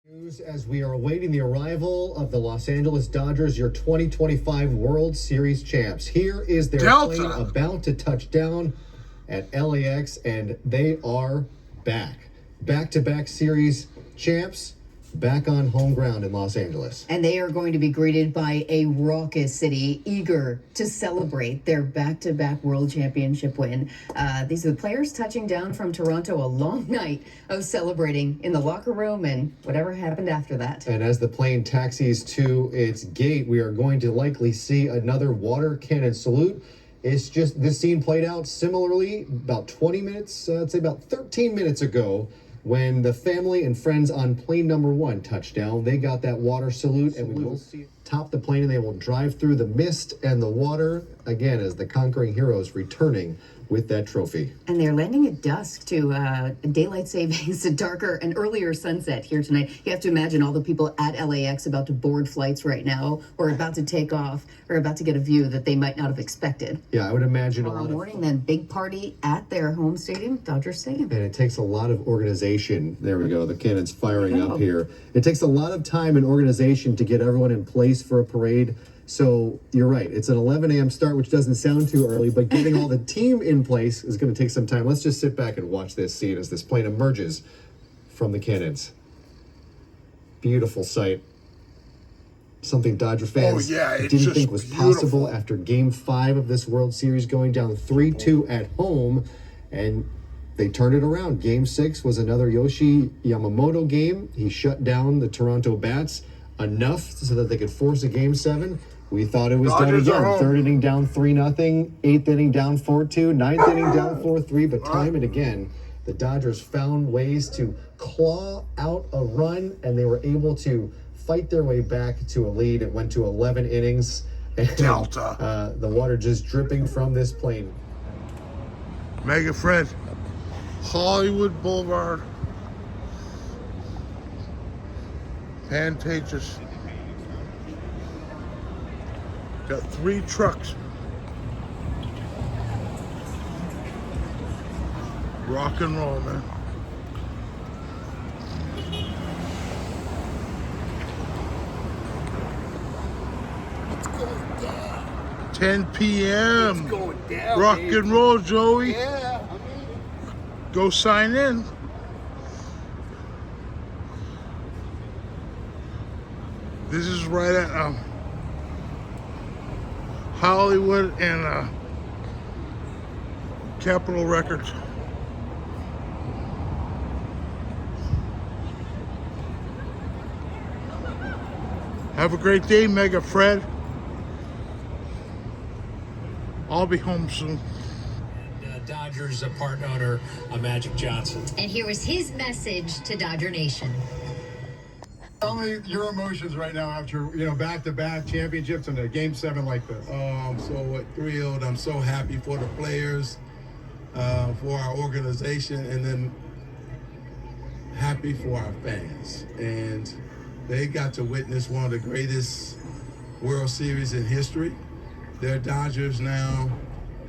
News as we are awaiting the arrival of the Los Angeles Dodgers, your 2025 World Series champs. Here is their plane about to touch down at LAX, and they are back. Back-to-back series champs, back on home ground in Los Angeles. And they are going to be greeted by a raucous city, eager to celebrate their back-to-back World Championship win. These are the players touching down from Toronto, a long night of celebrating in the locker room and whatever happened after that. And as the plane taxis to its gate, we are going to likely see another water cannon salute. It's just, this scene played out similarly about 20 minutes, I'd say about 13 minutes ago, when the family and friends on plane number 1 touched down. They got that water salute, and we will see it top the plane, and they will drive through the mist and the water again as the conquering heroes returning with that trophy. And they're landing at dusk to daylight savings, a darker and earlier sunset here tonight. You have to imagine all the people at LAX about to board flights right now, or about to take off, or about to get a view that they might not have expected. Yeah, I would imagine Tomorrow morning, then big party at their home stadium, Dodger Stadium. And it takes a lot of organization. There we go. The cannon's firing up here. It takes a lot of time and organization to get everyone in place for a parade. So you're right. It's an 11 a.m. start, which doesn't sound too early, but getting all the team in place is going to take some time. Let's just sit back and watch this scene as this plane emerges from the cannons. Beautiful sight. Something Dodger fans didn't think was possible after Game 5 of this World Series, going down 3-2 at home, and they turned it around. Game 6 was another Yoshi Yamamoto game. He shut down the Toronto Bats enough so that they could force a Game 7. We thought it was done again. Third inning down 3-0, eighth inning down 4-2, ninth inning down 4-3, but time and again, the Dodgers found ways to claw out a run, and they were able to fight their way back to a lead. It went to 11 innings. And, the water just dripping from this plane. Mega Fred, Hollywood Boulevard, Pantages. Got 3 trucks. Rock and roll, man. It's going down. 10 p.m. It's going down. Rock baby. and roll, Joey. Yeah, Go sign in. This is right at Hollywood and Capitol Records. Have a great day, Mega Fred. I'll be home soon. Dodgers part owner Magic Johnson. And here was his message to Dodger Nation. Tell me your emotions right now after, back-to-back championships and a Game 7 like this. Oh, I'm so thrilled. I'm so happy for the players, for our organization, and then happy for our fans. And they got to witness one of the greatest World Series in history. Their Dodgers now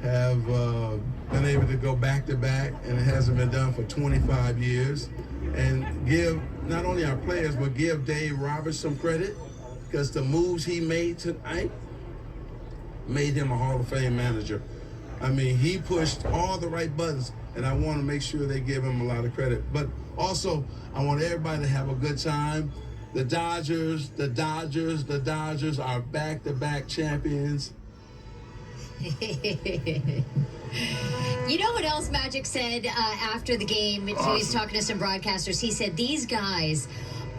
have been able to go back-to-back, and it hasn't been done for 25 years. And give not only our players, but give Dave Roberts some credit, because the moves he made tonight made him a Hall of Fame manager. I mean, he pushed all the right buttons, and I want to make sure they give him a lot of credit. But also, I want everybody to have a good time. The Dodgers are back-to-back champions. You know what else Magic said after the game? He was talking to some broadcasters. He said these guys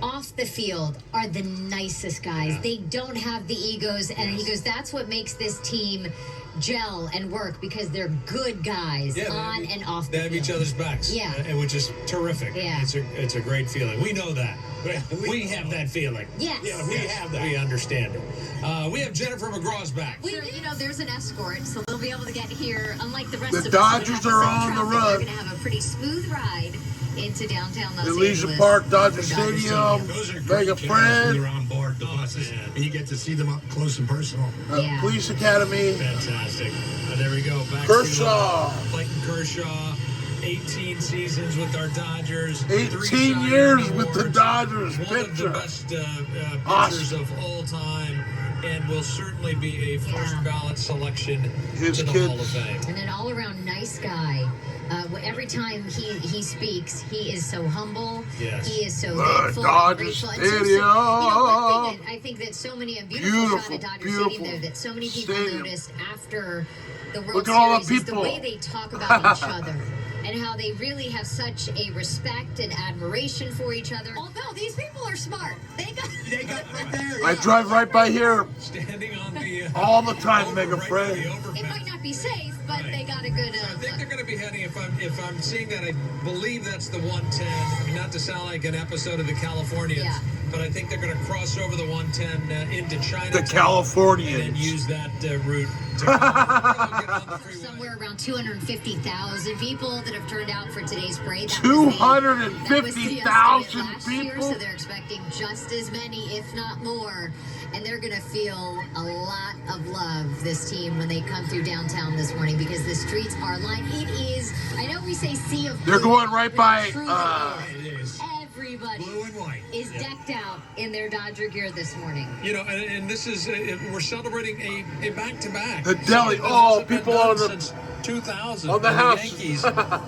off the field are the nicest guys. Yeah. They don't have the egos, and he goes, that's what makes this team gel and work, because they're good guys on and off the field. They have each other's backs, which is terrific. Yeah. It's a great feeling. We know that. We have that feeling. Yes. Yeah, we have that. We understand it. We have Jennifer McGraw's back. There's an escort, so they'll be able to get here. Unlike the rest The of us, Dodgers are on the run. They're going to have a pretty smooth ride into downtown Los Angeles. Leisure Park, Dodger Stadium, Mega Fred. You're on board the buses, and you get to see them up close and personal. Police Academy. Fantastic. There we go. Back Kershaw. To Clayton Kershaw 18 seasons with our Dodgers. 18 years with the Dodgers One of the pitcher. best Awesome. pitchers of all time, and will certainly be a first ballot selection His to the kids. Hall of Fame. And an all-around nice guy. Every time he speaks, he is so humble. Yes. He is so The thankful. Dodger and grateful. Stadium. And one thing that I think that so many, a beautiful shot Beautiful, at Dodger beautiful Stadium there that so many people stadium. noticed after the World Look at all the Series is the people. way they talk about each other. And how they really have such a respect and admiration for each other. Although these people are smart. They got right there. I drive right by here Standing on the all the time, Mega Fred. It might not be safe, but they got a good. I think they're going to be heading. If I'm seeing that, I believe that's the 110. I mean, not to sound like an episode of the Californians, Yeah. but I think they're going to cross over the 110 into China. The Californians. and use that route to get on the freeway. Somewhere around 250,000 people that have turned out for today's parade. That was the 250,000 estimate last year, people? so they're expecting just as many, if not more. And they're going to feel a lot of love, this team, when they come through downtown this morning, because the streets are lined. It is, I know we say sea of They're blue, going right but by, it truly It is. is. Everybody Blue and white. is decked out in their Dodger gear this morning. You know, and this is we're celebrating a back-to-back. The deli. Something that Oh, hasn't been people done on the- since 2000 on the when house. Yankees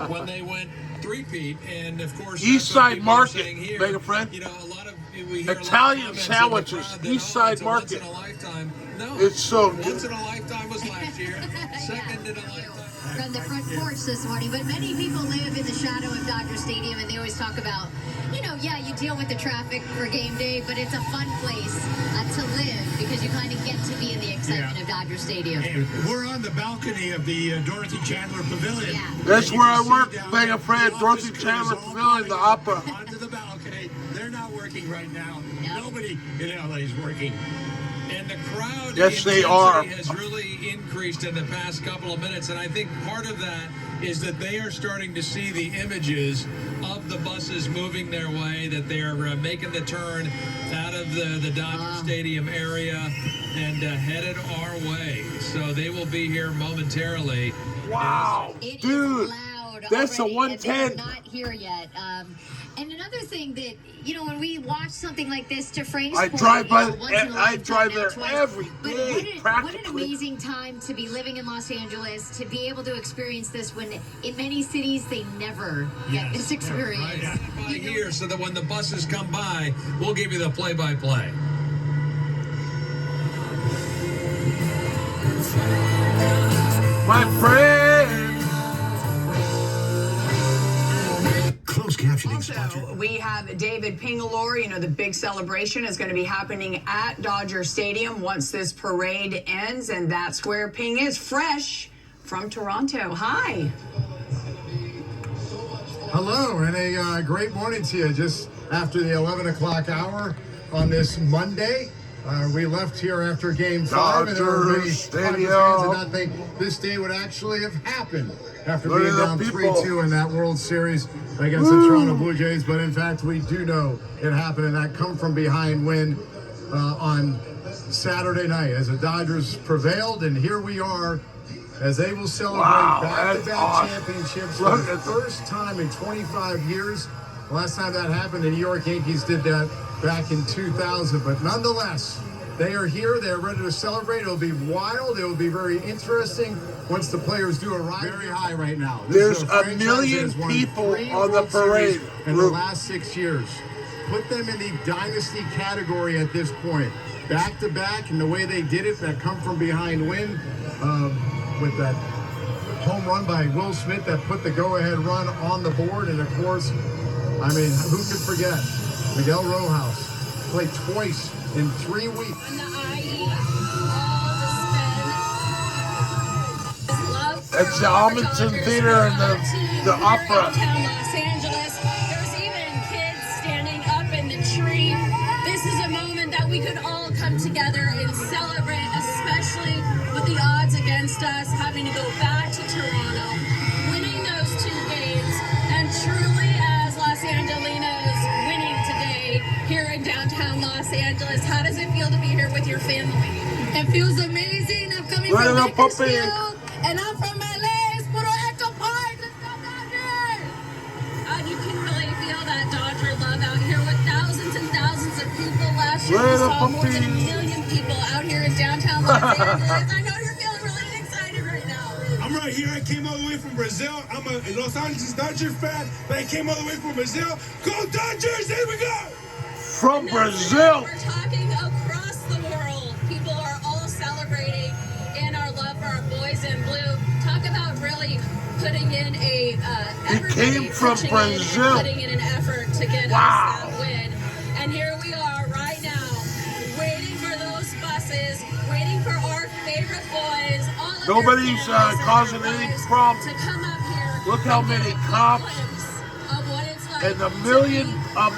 when they went three-peat, and of course East that's what Side people are Market, saying here. Mega Friend. You know, a lot of we hear a lot of Italian comments in the sandwiches, crowd that, East Side it's a Market. Once in a lifetime. No, It's so once good. in a lifetime was last year. Second in a lifetime. From the front porch this morning, but many people live in the shadow of Dodger Stadium, and they always talk about, you deal with the traffic for game day, but it's a fun place to live because you kind of get to be in the excitement of Dodger Stadium. And we're on the balcony of the Dorothy Chandler Pavilion. Yeah. That's And you where can I see work, down Mega there, Fred, the Dorothy office Chandler crews all Pavilion, the coming opera. Onto the balcony. They're not working right now. No. Nobody in LA is working. And the crowd Yes, they intensity are. has really increased in the past couple of minutes, and I think part of that is that they are starting to see the images of the buses moving their way, that they are making the turn out of the Dodger Stadium area and headed our way. So they will be here momentarily. Wow, It is dude. loud That's the already, and they're 110. not here yet. And another thing that, when we watch something like this, to Frank's I point, drive by- once in a I lifetime, drive now there twice. every But day, what an practically. amazing time to be living in Los Angeles, to be able to experience this when in many cities they never get this experience. By here, so that when the buses come by, we'll give you the play-by-play. My friend. Closed captioning sponsor. Also, we have David Pingalore. The big celebration is going to be happening at Dodger Stadium once this parade ends, and that's where Ping is, fresh from Toronto. Hi. Hello, and a great morning to you. Just after the 11 o'clock hour on this Monday. We left here after Game 5, and there were many Dodger Dodgers fans did Stadium. not think this day would actually have happened after Look being at down the people. 3-2 in that World Series against the Toronto Blue Jays. But in fact, we do know it happened, and that come from behind win on Saturday night as the Dodgers prevailed, and here we are as they will celebrate Wow, back-to-back that's awesome. championships for Look the at first time in 25 years. The last time that happened, the New York Yankees did that back in 2000. But nonetheless, they are here. They are ready to celebrate. It'll be wild. It will be very interesting once the players do arrive. Very high right now. There's is a franchise that million has won people 3 on the World Series parade in the route. last 6 years. Put them in the dynasty category at this point. Back to back, and the way they did it, that come from behind win with that home run by Will Smith that put the go-ahead run on the board. And of course, who could forget Miguel Rojas played twice in 3 weeks. On the IE, all to spend. His love for It's the Almonton Dodgers Theater and for our the team the here opera. in downtown Los Angeles. There's even kids standing up in the tree. This is a moment that we could all come together and celebrate, especially with the odds against us, having to go back to Toronto, winning those 2 games, and truly as Los Angelinos winning today here in downtown Los Angeles. How does it feel to be here with your family? It feels amazing. I'm coming Look at from the puppy. Bakersfield, and I'm from LA. It's Puro Echo Park. Let's go Dodgers! sure you saw more than 1 million people out here in downtown Los Angeles. I know you're feeling really excited right now. I'm right here. I came all the way from Brazil. I'm a Los Angeles Dodgers fan, but I came all the way from Brazil. Go Dodgers! Here we go! From Brazil! We're talking across the world. People are all celebrating in our love for our boys in blue. Talk about really putting in a came from Brazil. Putting in an effort to get us that win. And here we are right now, waiting for those buses, waiting for our favorite boys. All of Nobody's causing any problem. to come up here. Look how many cops Of what it's like and a to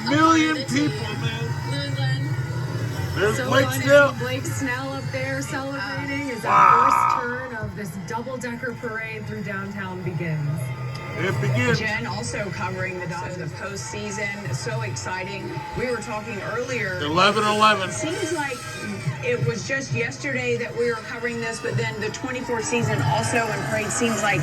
million be people, man. Luland. There's So Blake fun. Snell. Blake Snell up there celebrating as Wow. that first turn of this double-decker parade through downtown begins. It begins. Jen also covering the Dodgers the postseason. So exciting. We were talking earlier. 11-11. Seems like it was just yesterday that we were covering this, but then the 24th season also in parade seems like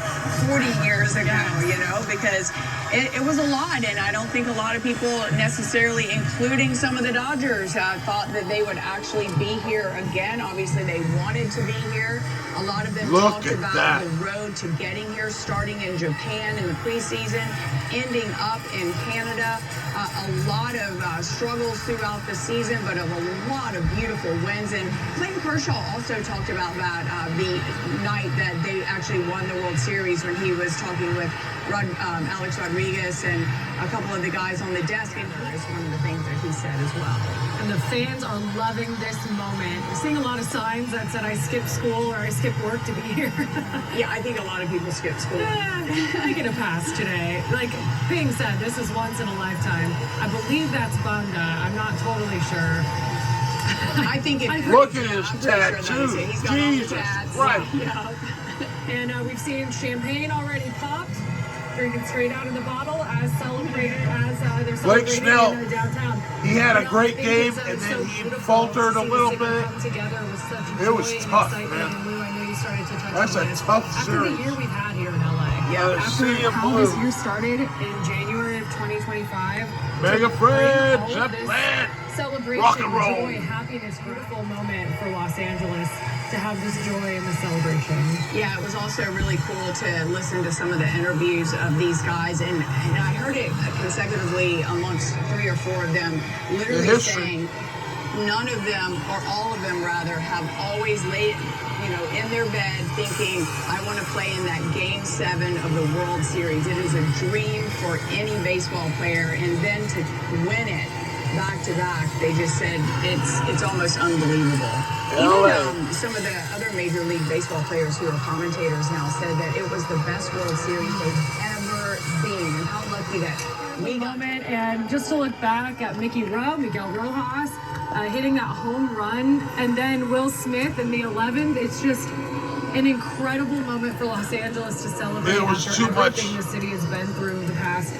40 years ago, you know, because it was a lot. And I don't think a lot of people necessarily, including some of the Dodgers, thought that they would actually be here again. Obviously, they wanted to be here. A lot of them Look talked at about that. the road to getting here, starting in Japan in the preseason, ending up in Canada. A lot of struggles throughout the season, but of a lot of beautiful wins. And Clayton Kershaw also talked about that the night that they actually won the World Series when he was talking with Alex Rodriguez and a couple of the guys on the desk. And here's one of the things that he said as well. And the fans are loving this moment. We're seeing a lot of signs that said I skipped school or I skipped work to be here. Yeah, I think a lot of people skip school. I get a pass today. Like being said, this is once in a lifetime. I believe that's Banda. I'm not totally sure. I think it Look at his I'm pretty sure that's tattoo. it. He's got all the Jesus tats. Christ. Yeah. And we've seen champagne already popped, drinking straight out of the bottle as celebrated as they're Blake celebrating Snell, in downtown. he had a You know, great I think game, it's, and so then he beautiful faltered to a see little this team bit. come together with such It was joy and tough, excitement. man. And Lou, I know you started to touch That's on a this. tough After series. the year we've had here in LA. Yeah, After Sea of how Blue. this year started in January of 2025. Mega to Fred, bring all Zep of this Land. celebration, Rock and roll. joy, happiness, beautiful moment for Los Angeles to have this joy in the celebration. Yeah, it was also really cool to listen to some of the interviews of these guys, and I heard it consecutively amongst 3 or 4 of them, literally history. saying none of them, or all of them rather, have always laid, you know, in their bed thinking, I want to play in that Game 7 of the World Series. It is a dream for any baseball player, and then to win it back to back, they just said it's almost unbelievable. Even some of the other Major League Baseball players who are commentators now said that it was the best World Series they've ever seen, and how lucky that we got. Moment, and just to look back at Miguel Rojas hitting that home run, and then Will Smith in the 11th. It's just an incredible moment for Los Angeles to celebrate It was after too much. everything the city has been through the past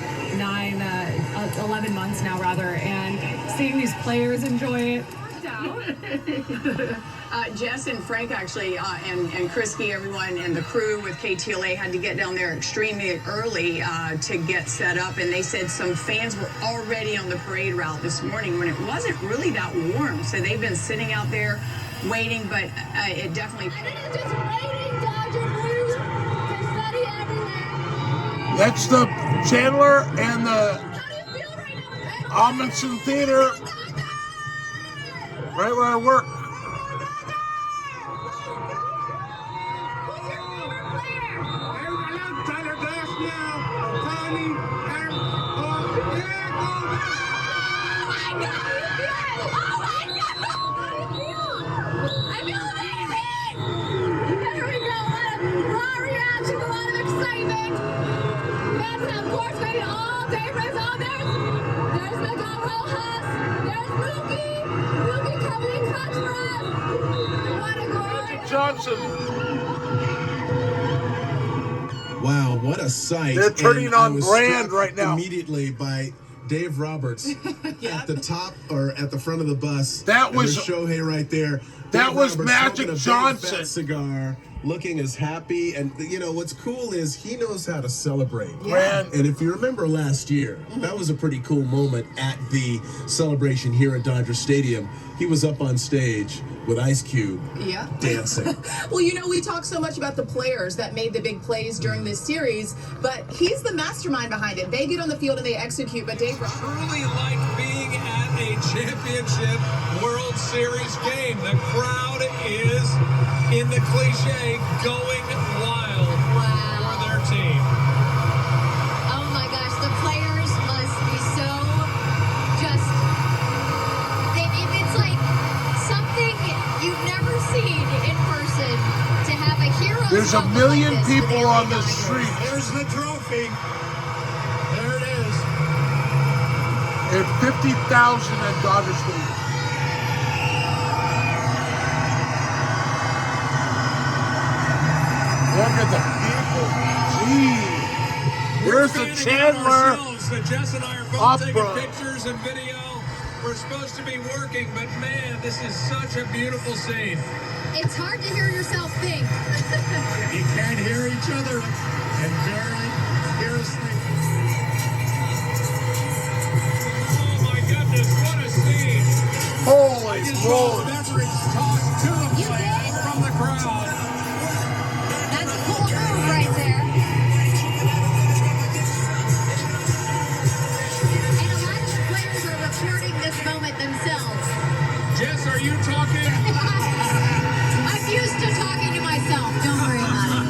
11 months now rather, and seeing these players enjoy it. Jess and Frank actually, and Krisky, everyone, and the crew with KTLA had to get down there extremely early to get set up, and they said some fans were already on the parade route this morning when it wasn't really that warm, so they've been sitting out there waiting, but it definitely... That's the Chandler and the Amundsen Theater, right where I work. Johnson. Wow, what a sight. They're turning And I on was brand struck right now. Immediately by Dave Roberts at the top or at the front of the bus. That And was there's Shohei right there. That Dave was Roberts Magic smoking a big, Johnson. fat cigar looking as happy. And, you know, what's cool is he knows how to celebrate. Yeah. And if you remember last year, that was a pretty cool moment at the celebration here at Dodger Stadium. He was up on stage with Ice Cube Yeah. dancing. Well, you know, we talk so much about the players that made the big plays during this series, but he's the mastermind behind it. They get on the field and they execute, but Dave Roberts... Truly like being at a championship World Series game. The crowd is, in the cliche, going wild for their team. Oh my gosh, the players must be so just. It's like something you've never seen in person to have a hero. There's a million people on the street. There's the trophy. There it is. And 50,000 at Dodger Stadium. Look at the people. Gee. Here's the Chandler Jess and I are both taking Opera. pictures and video. We're supposed to be working, but man, this is such a beautiful scene. It's hard to hear yourself think. You can't hear each other. And Barry, here's the... Oh my goodness, what a scene. Holy Just saw moly. Beveridge tossed to the plate from the crowd. That's a cool move right there. And a lot of the players are reporting this moment themselves. Jess, are you talking? I'm used to talking to myself. Don't worry about it.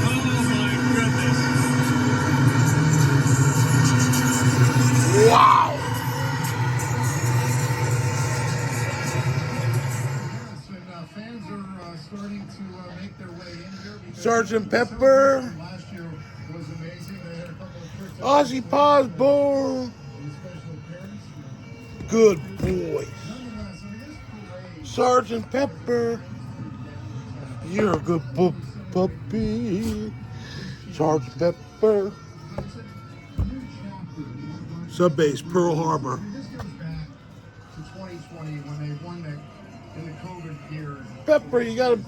Oh my goodness. Wow. Fans are starting to make their way in here. Sergeant Pepper. Last year was amazing. They had a couple of tricks. Ozzy Paz, boom. Good boy. Sergeant Pepper. You're a good puppy. Sergeant Pepper. Subbase, Pearl Harbor. This goes back to 2020 when they won that in the COVID year Pepper, you got a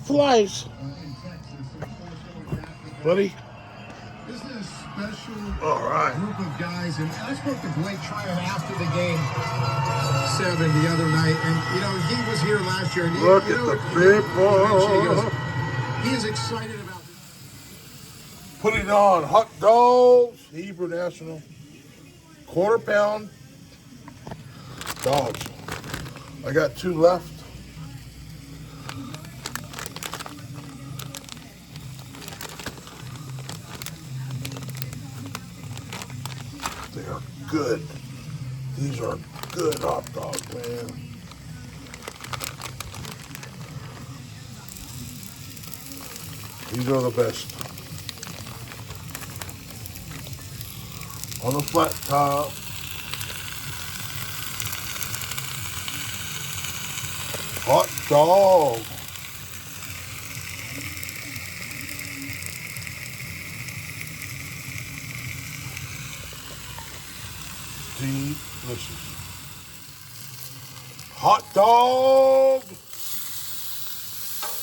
flies, in Texas. buddy. This is a special All right. group of guys, and I spoke to Blake Tryon after the game 7 the other night, and you know he was here last year. And Look you at know, the he mentioned, he people. goes, he is excited about this. Putting on hot dogs, Hebrew National, quarter pound dogs. I got 2 left. They are good. These are good hot dogs, man. These are the best. On the flat top. Hot dog. Delicious. Hot dog.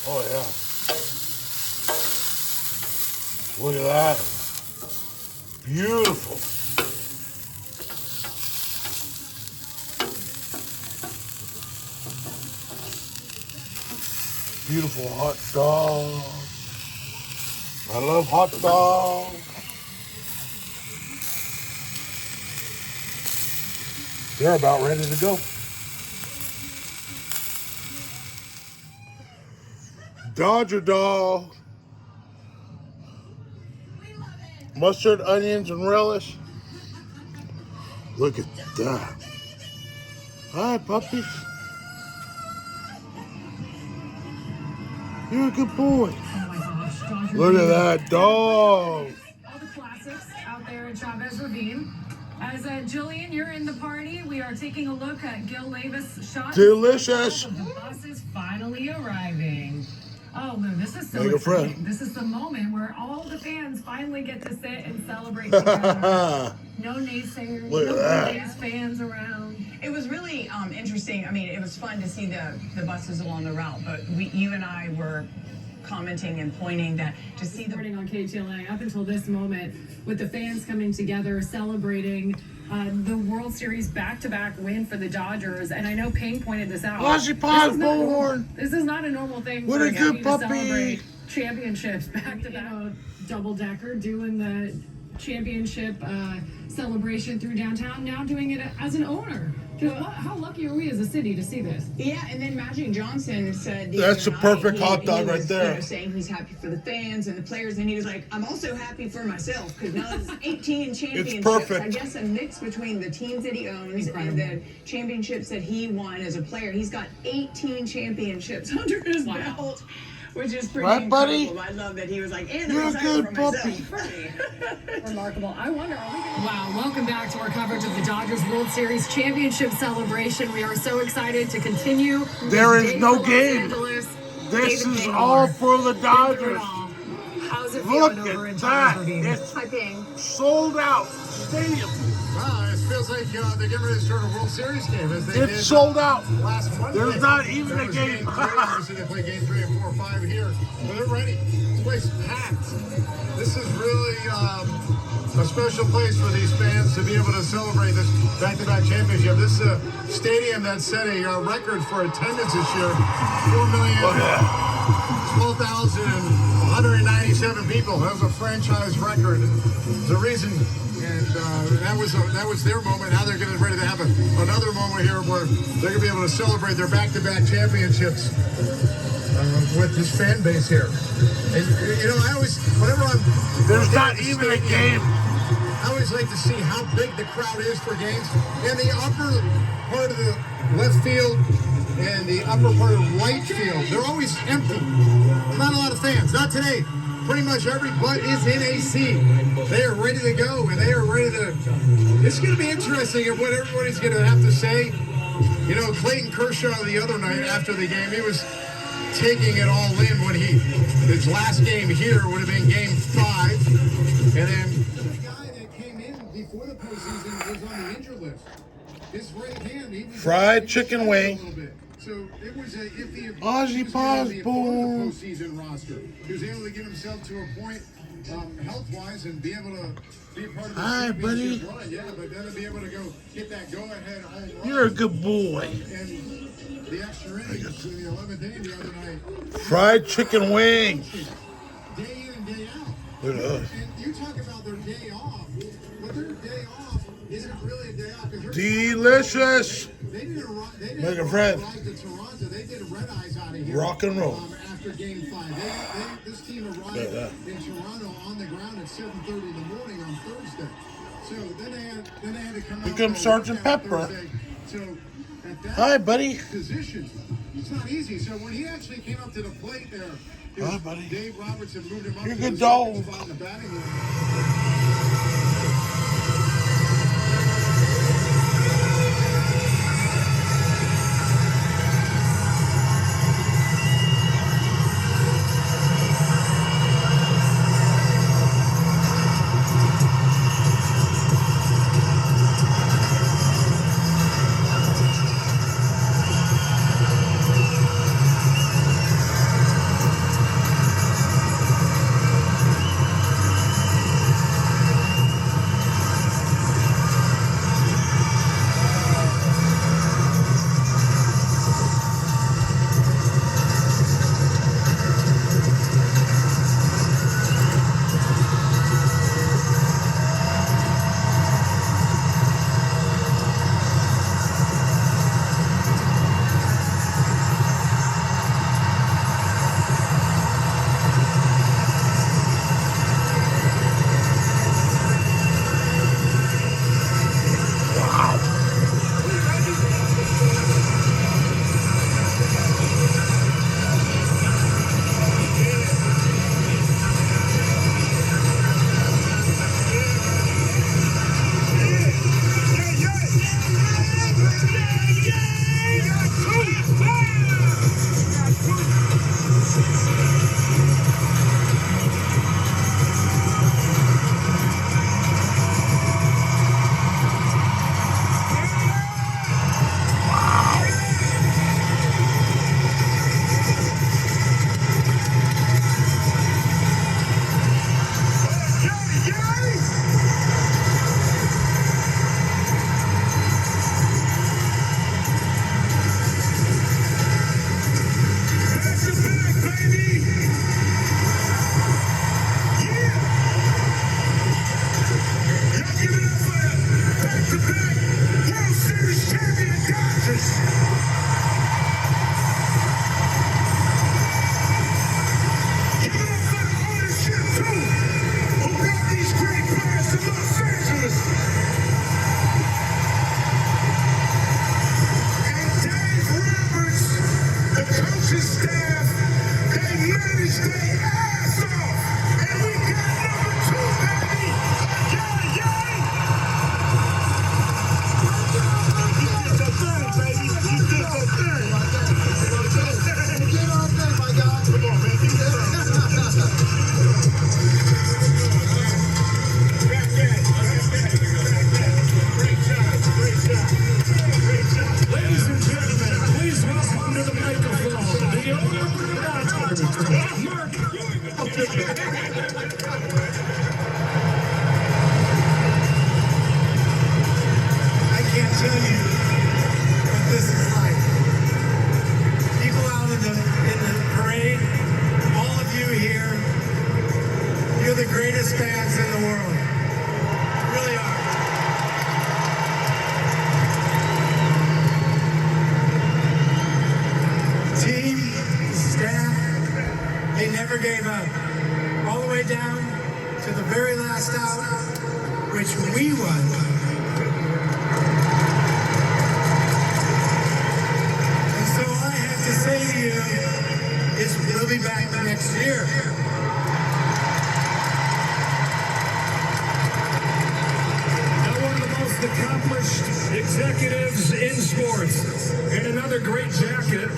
Oh yeah. Look at that. Beautiful. Beautiful hot dog. I love hot dog. They're about ready to go. Dodger dog. Mustard, onions, and relish. Look at that. Hi, puppies. You're a good boy. Oh my gosh, Dodger Look at Ravine. that dog. All the classics out there at Chavez Ravine. As Jillian, you're in the party, we are taking a look at Gil Levis' shot. Delicious. The bus is finally arriving. Oh, Lou, this is so Make a exciting. friend. This is the moment where all the fans finally get to sit and celebrate together. No naysayers, Look at no that. Blaze fans around. It was really really interesting. I mean, it was fun to see the buses along the route, but you and I were commenting and pointing that to see the reporting on KTLA up until this moment with the fans coming together celebrating the World Series back-to-back win for the Dodgers. And I know Payne pointed this out. This is not a normal thing What for a good to puppy. celebrate championships back-to-back. Double-decker doing the championship celebration through downtown, now doing it as an owner. How lucky are we as a city to see this? Yeah, and then Magic Johnson said That's a perfect hot dog he right was, there. Saying he's happy for the fans and the players, and he was like, I'm also happy for myself because now it's 18 championships. perfect. I guess a mix between the teams that he owns and the championships that he won as a player. He's got 18 championships under his belt. Which is pretty Right, incredible. buddy? I love that he was like, and You're I'm a excited good for puppy. myself. Remarkable. I wonder, are we gonna... Wow, welcome back to our coverage of the Dodgers World Series championship celebration. We are so excited to continue. There is Day no for Los game. Angeles. This David is Paymore. all for the Dodgers. How's it Look feeling over in at that. Toronto? It's Hi, Ping. sold out stadium. Wow, it feels like they're getting ready to start a World Series game. As they did It's sold out. last Monday. There's not even That a was game. Game 3. Obviously, they play Game 3 and 4 or 5 here. But they're ready. This place is packed. This is really a special place for these fans to be able to celebrate this back-to-back championship. This is a stadium that set a record for attendance this year. 4,012,197 people. That was a franchise record. The reason, and that was their moment. Now they're getting ready to have another moment here where they're going to be able to celebrate their back-to-back championships with this fan base here. And, you know, I always, whenever I'm... There's not even a game. I always like to see how big the crowd is for games. In the upper part of the left field and the upper part of right field, they're always empty. Not a lot of fans. Not today. Pretty much every butt is in AC. They are ready to go, and they are ready to... It's going to be interesting of what everybody's going to have to say. You know, Clayton Kershaw the other night after the game, he was taking it all in when his last game here would have been Game 5. And then the guy that came in before the postseason was on the injured list. His right hand, he was Fried chicken wing. a little bit. So it was a iffy. Ozzy Osbourne. Postseason roster. He was able to get himself to a point health-wise and be able to be a part of the Hi, buddy. championship run. Yeah, but then to be able to go get that go-ahead home run. You're a good boy. And the extra innings in the 11th inning the other night. Fried chicken wings. Day in and day out. Look at us. And you talk about their day off, but their day off isn't really a day off. Delicious. They didn't Make a friend. arrive to Toronto. They did red eyes out of here. Rock and roll. After Game 5, this team arrived in Toronto on the ground at 7:30 in the morning on Thursday. So then they had to come Here out. comes Sergeant Pepper. Thursday. So at that Hi, buddy. position, it's not easy. So when he actually came up to the plate there, Hi, buddy. Dave Robertson moved him up You're a to good the dog. second spot in the batting order. never gave up. All the way down to the very last out, which we won. And so all I have to say to you is we'll be back next year. One of the most accomplished executives in sports. And another great jacket,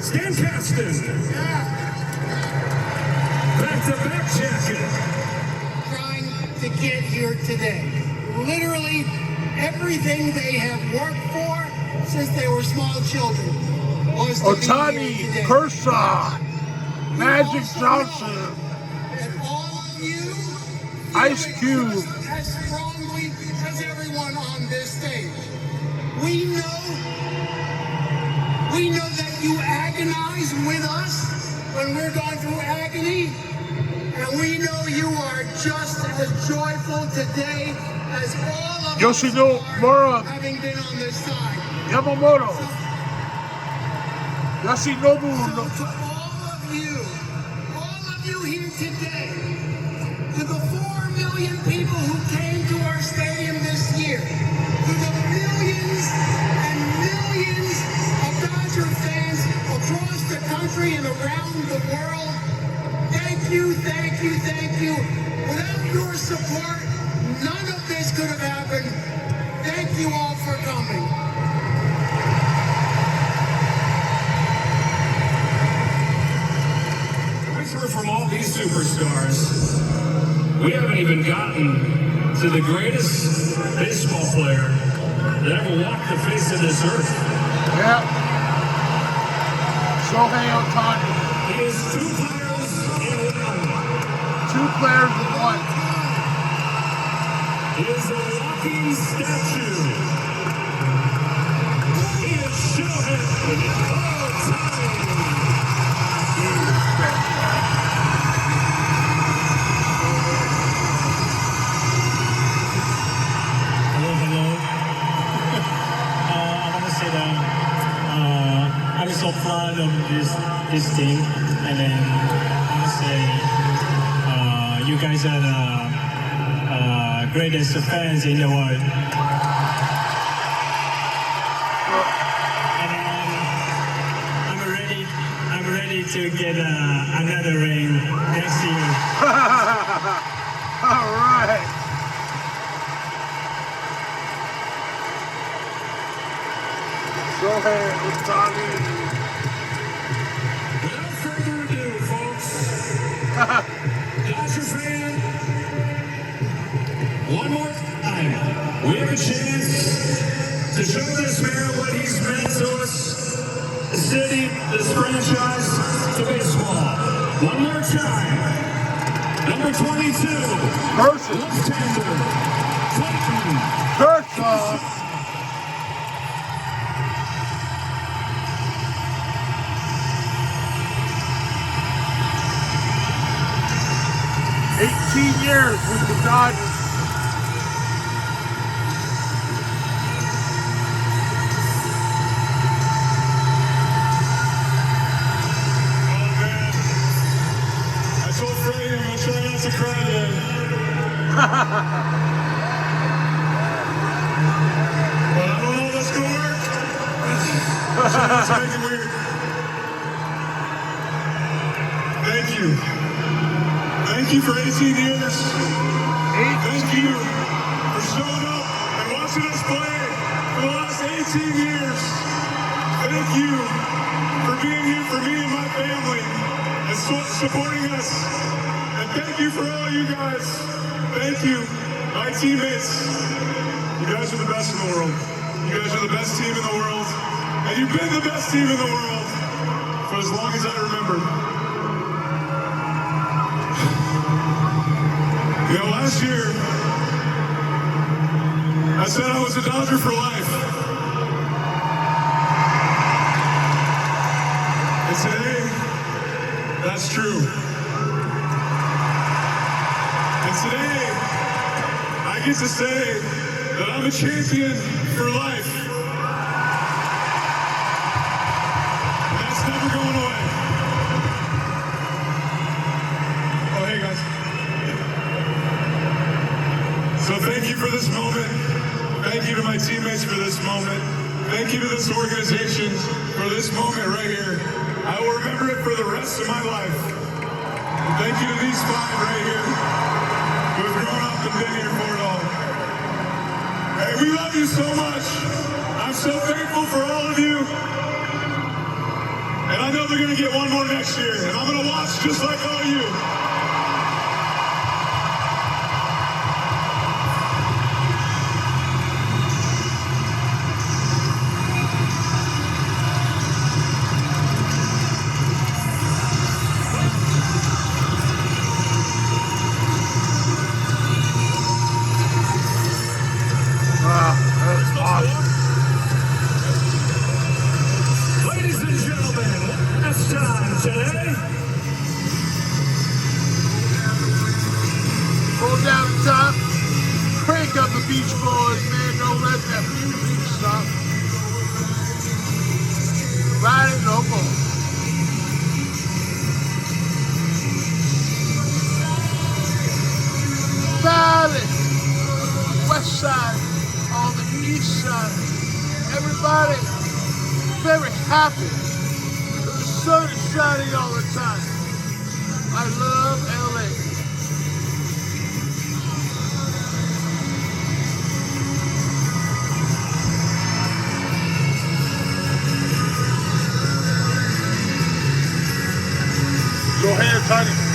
Stan Kasten. Back-to-back jacket. Trying to get here today. Literally everything they have worked for since they were small children was to be here Ohtani, today. Kershaw, Magic Johnson, And all of you Ice Cube. as strongly as everyone on this stage. We know that you agonize with us when we're going through agony, and we know you are just as joyful today as all of us Yoshimura, having been on this side. Yamamoto, Yoshinobu. So to all of you here today, to the 4 million people who came to our stadium this year, to the millions and millions of Dodger fans across the country and around the world, thank you, thank you, thank you. Without your support, none of this could have happened. Thank you all for coming. From all these superstars, we haven't even gotten to the greatest baseball player that ever walked the face of this earth. Yeah. Shohei Ohtani. He is 2 players in 1. 2 players in 1. He is a walking statue. He is Shohei Ohtani. I'm so proud of this team, and then I want to say you guys are the greatest fans in the world. And I'm ready to get another ring next year. All right. Shohei Ohtani. Without further ado, folks, Dodger fan, one more time, we have a chance to show this man what he's meant to us, the city, this franchise, to baseball. One more time, number 22, left-hander, Clayton Kershaw. Years with the Dodgers. I told Freddie I'm gonna try not to cry today. But I don't know if that's gonna work. Let's make it weird. Thank you. Thank you for 18 years. Thank you for showing up and watching us play for the last 18 years. Thank you for being here for me and my family and supporting us. And thank you for all you guys. Thank you, my teammates. You guys are the best in the world. You guys are the best team in the world. And you've been the best team in the world for as long as I remember. You know, last year, I said I was a Dodger for life. And today, that's true. And today, I get to say that I'm a champion for life. And that's never going away. teammates for this moment. Thank you to this organization for this moment right here. I will remember it for the rest of my life. And thank you to these five right here who have grown up and been here for it all. Hey, we love you so much. I'm so thankful for all of you. And I know they're going to get one more next year. And I'm going to watch just like all you. Ladies and gentlemen, last time today. Pull down the top. Crank up the Beach Boys, man. Don't let that beat stop. Ride it no more. Valley, west side, on the east side. Everybody very happy. The sun is shining all the time. I love LA. Go ahead, Tony.